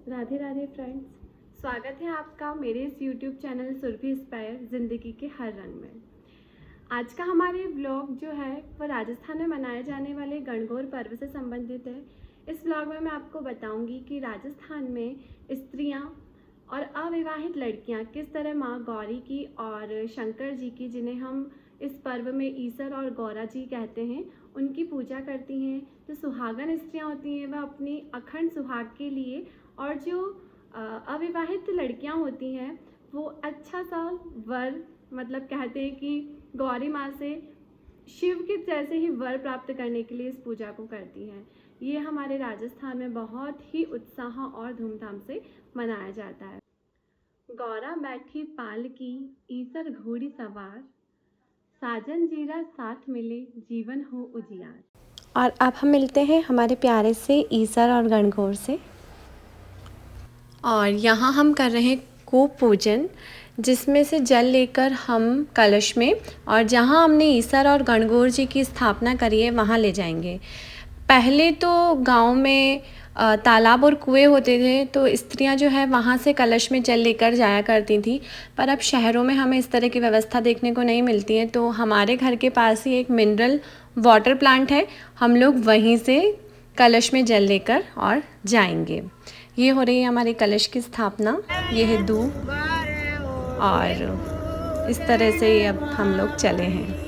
Radhe Radhe friends, स्वागत है आपका मेरे इस यूट्यूब चैनल सुरभि इंस्पायर ज़िंदगी के हर रंग में। आज का हमारे ब्लॉग जो है वह राजस्थान में मनाए जाने वाले गणगौर पर्व से संबंधित है। इस ब्लॉग में मैं आपको बताऊंगी कि राजस्थान में स्त्रियां और अविवाहित लड़कियां किस तरह माँ गौरी की और शंकर जी की, जिन्हें हम इस पर्व में ईसर और गौरा जी कहते हैं, उनकी पूजा करती हैं। जो सुहागन स्त्रियां होती हैं वह अपनी अखंड सुहाग के लिए, और जो अविवाहित लड़कियां होती हैं वो अच्छा सा वर, मतलब कहते हैं कि गौरी माँ से शिव के जैसे ही वर प्राप्त करने के लिए इस पूजा को करती हैं। ये हमारे राजस्थान में बहुत ही उत्साह और धूमधाम से मनाया जाता है। गौरा बैठी पाल की, ईसर घोड़ी सवार, साजन जीरा साथ मिले, जीवन हो उजियार। और अब हम मिलते हैं हमारे प्यारे से ईसर और गणगौर से। और यहाँ हम कर रहे हैं कूप पूजन, जिसमें से जल लेकर हम कलश में, और जहाँ हमने ईसर और गणगौर जी की स्थापना करी है वहाँ ले जाएंगे। पहले तो गांव में तालाब और कुएं होते थे, तो स्त्रियां जो है वहाँ से कलश में जल लेकर जाया करती थी। पर अब शहरों में हमें इस तरह की व्यवस्था देखने को नहीं मिलती है, तो हमारे घर के पास ही एक मिनरल वाटर प्लांट है, हम लोग वहीं से कलश में जल लेकर और जाएंगे। ये हो रही है हमारी कलश की स्थापना। ये है दूब, और इस तरह से अब हम लोग चले हैं।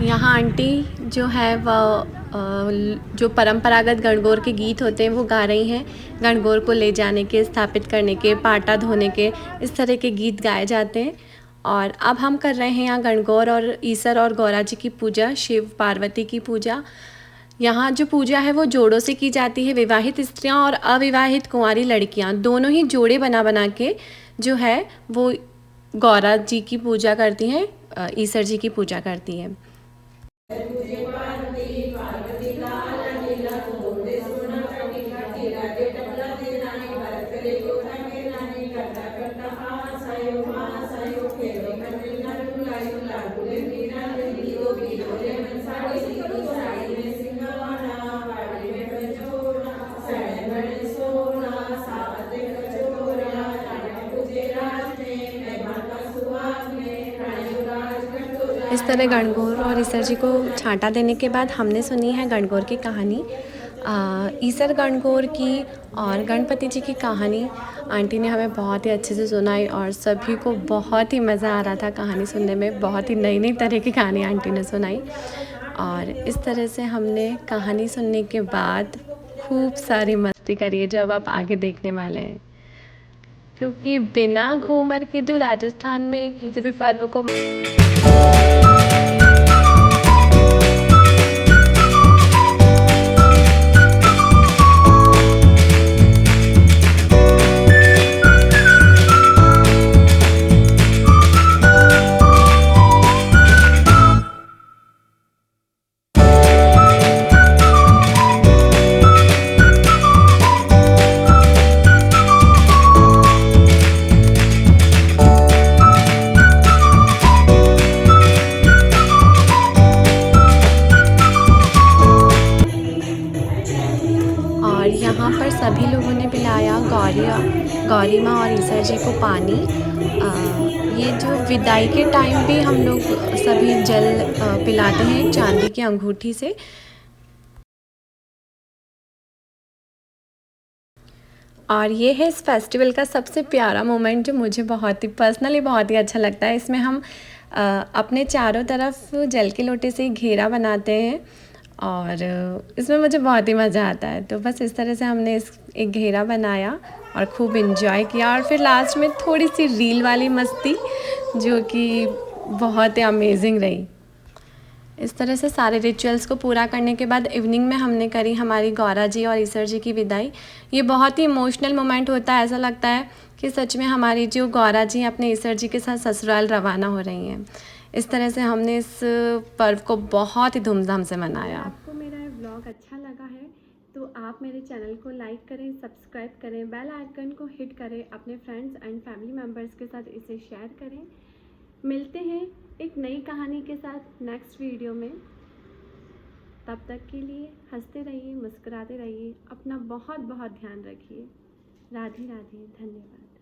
यहाँ आंटी जो है वह जो परंपरागत गणगौर के गीत होते हैं वो गा रही हैं। गणगौर को ले जाने के, स्थापित करने के, पाटा धोने के, इस तरह के गीत गाए जाते हैं। और अब हम कर रहे हैं यहाँ गणगौर और ईसर और गौरा जी की पूजा, शिव पार्वती की पूजा। यहाँ जो पूजा है वो जोड़ों से की जाती है। विवाहित स्त्रियाँ और अविवाहित कुंवारी लड़कियाँ दोनों ही जोड़े बना बना के जो है वो गौरा जी की पूजा करती हैं, ईसर जी की पूजा करती हैं। इस तरह गणगौर और ईसर जी को छांटा देने के बाद हमने सुनी है गणगौर की कहानी, ईसर गणगौर की और गणपति जी की कहानी आंटी ने हमें बहुत ही अच्छे से सुनाई, और सभी को बहुत ही मज़ा आ रहा था कहानी सुनने में। बहुत ही नई नई तरह की कहानी आंटी ने सुनाई, और इस तरह से हमने कहानी सुनने के बाद खूब सारी मस्ती करी है, जब आप आगे देखने वाले हैं। क्योंकि बिना घूमर के तो राजस्थान में किसी भी पर्व को यहाँ पर सभी लोगों ने पिलाया गौरी माँ और ईसर जी को पानी। ये जो विदाई के टाइम भी हम लोग सभी जल पिलाते हैं चांदी की अंगूठी से। और ये है इस फेस्टिवल का सबसे प्यारा मोमेंट, जो मुझे बहुत ही पर्सनली बहुत ही अच्छा लगता है। इसमें हम अपने चारों तरफ जल के लोटे से घेरा बनाते हैं, और इसमें मुझे बहुत ही मज़ा आता है। तो बस इस तरह से हमने एक घेरा बनाया और खूब इन्जॉय किया, और फिर लास्ट में थोड़ी सी रील वाली मस्ती, जो कि बहुत ही अमेजिंग रही। इस तरह से सारे रिचुअल्स को पूरा करने के बाद इवनिंग में हमने करी हमारी गौरा जी और ईसर जी की विदाई। ये बहुत ही इमोशनल मोमेंट होता है, ऐसा लगता है कि सच में हमारी जो गौरा जी अपने ईसर जी के साथ ससुराल रवाना हो रही हैं। इस तरह से हमने इस पर्व को बहुत ही धूमधाम से मनाया। आपको मेरा व्लॉग अच्छा लगा है तो आप मेरे चैनल को लाइक करें, सब्सक्राइब करें, बेल आइकन को हिट करें, अपने फ्रेंड्स एंड फैमिली मेम्बर्स के साथ इसे शेयर करें। मिलते हैं एक नई कहानी के साथ नेक्स्ट वीडियो में। तब तक के लिए हंसते रहिए, मुस्कुराते रहिए, अपना बहुत बहुत ध्यान रखिए। राधे राधे, धन्यवाद।